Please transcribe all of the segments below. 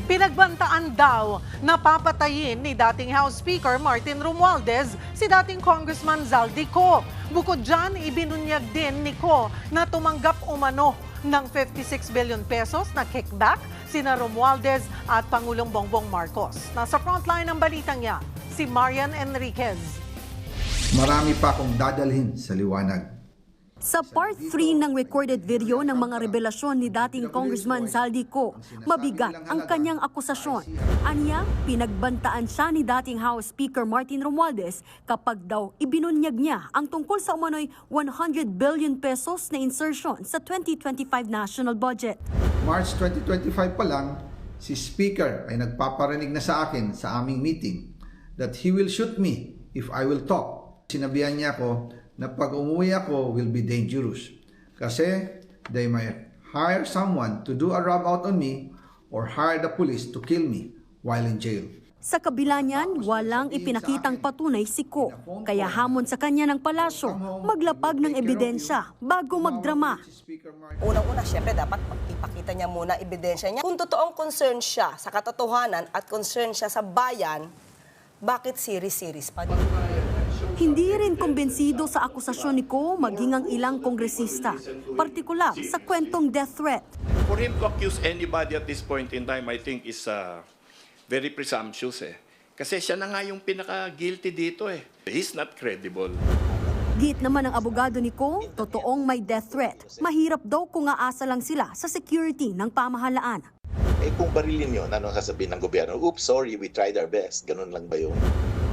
Pinagbantaan daw na papatayin ni dating House Speaker Martin Romualdez si dating Congressman Zaldico. Bukod dyan, ibinunyag din ni Co na tumanggap umano ng 56 billion pesos na kickback sina Romualdez at Pangulong Bongbong Marcos. Nasa frontline ng balitang yan, si Marian Enriquez. Marami pa akong dadalhin sa liwanag. Sa part 3 ng recorded video ng mga revelasyon ni dating Congressman Zaldico, mabigat ang kanyang akusasyon. Anya, pinagbantaan siya ni dating House Speaker Martin Romualdez kapag daw ibinunyag niya ang tungkol sa umano'y 100 billion pesos na insertion sa 2025 national budget. March 2025 pa lang, si Speaker ay nagpaparinig na sa akin sa aming meeting that he will shoot me if I will talk. Sinabihan niya ako na pag umuwi ako will be dangerous kasi they might hire someone to do a rub out on me or hire the police to kill me while in jail. Sa kabila niyan, walang ipinakitang patunay si Co. Kaya hamon sa kanya ng palasyo, maglapag ng ebidensya bago magdrama. Unang-una, syempre dapat ipakita niya muna ebidensya niya. Kung totoong concern siya sa katotohanan at concern siya sa bayan, bakit series pa? Hindi rin kumbensido sa akusasyon ni Co maging ang ilang kongresista, partikular sa kwentong death threat. For him to accuse anybody at this point in time, I think is very presumptuous Kasi siya na nga yung pinaka-guilty dito He's not credible. Git naman ng abogado ni Co, totoong may death threat. Mahirap daw kung aasa lang sila sa security ng pamahalaan. Kung barilin yun, ano sasabihin ng gobyerno? Oops, sorry, we tried our best. Ganun lang ba yun?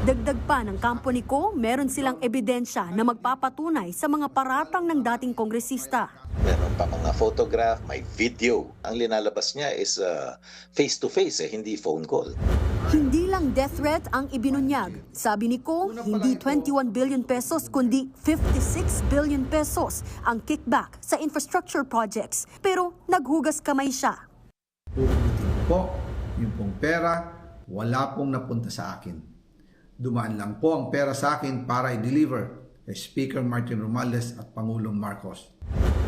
Dagdag pa ng kampo ni Co, meron silang ebidensya na magpapatunay sa mga paratang ng dating kongresista. Meron pa mga photograph, may video. Ang linalabas niya is face-to-face, hindi phone call. Hindi lang death threat ang ibinunyag. Sabi ni Co, hindi 21 billion pesos kundi 56 billion pesos ang kickback sa infrastructure projects. Pero naghugas kamay siya. Uulitin po, yung pong pera, wala pong napunta sa akin. Dumaan lang po ang pera sa akin para i-deliver kay Speaker Martin Romualdez at Pangulong Marcos.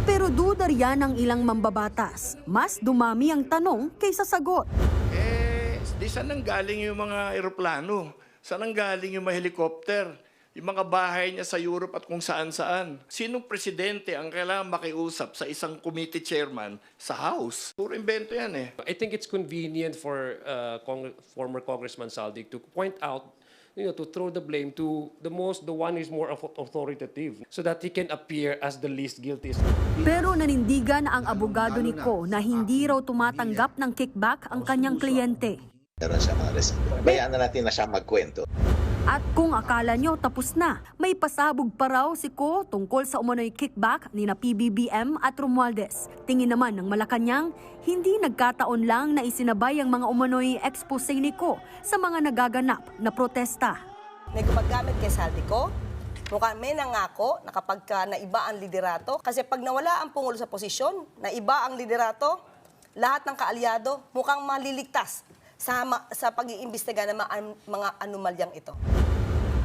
Pero duda riyan ng ilang mambabatas. Mas dumami ang tanong kaysa sagot. Di saan nang galing yung mga eroplano? Saan nang galing yung mga helicopter? Yung mga bahay niya sa Europe at kung saan-saan. Sinong presidente ang kailangan makiusap sa isang committee chairman sa House? Puro invento yan I think it's convenient for former Congressman Zaldico to point out, to throw the blame to the one who's more authoritative so that he can appear as the least guilty. Pero nanindigan ang abogado ni Co na hindi raw tumatanggap ng kickback ang kanyang kliyente. Meron siya mga resibo. Bayaan na natin na siya magkwento. At kung akala nyo tapos na, may pasabog pa raw si Co tungkol sa umano'y kickback ni na PBBM at Romualdez. Tingin naman ng Malacanang, hindi nagkataon lang na isinabay ang mga umano'y expose ni Co sa mga nagaganap na protesta. May gumagamit kay Zaldico, mukhang may nangako na kapag naiba ang liderato, kasi pag nawala ang Pungulo sa posisyon, naiba ang liderato, lahat ng kaalyado mukhang maliligtas sa pag-iimbestiga ng mga anomalyang ito.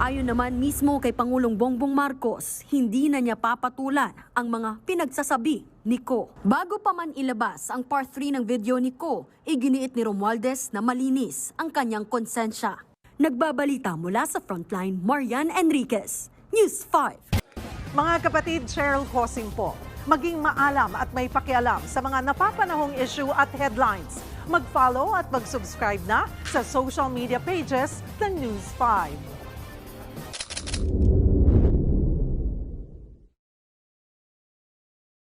Ayon naman mismo kay Pangulong Bongbong Marcos, hindi na niya papatulan ang mga pinagsasabi ni Co. Bago pa man ilabas ang part 3 ng video ni Co, iginiit ni Romualdez na malinis ang kanyang konsensya. Nagbabalita mula sa Frontline, Marian Enriquez, News 5. Mga kapatid, Cheryl Cosing po. Maging maalam at may pakialam sa mga napapanahong issue at headlines. Mag-follow at mag-subscribe na sa social media pages ng News 5.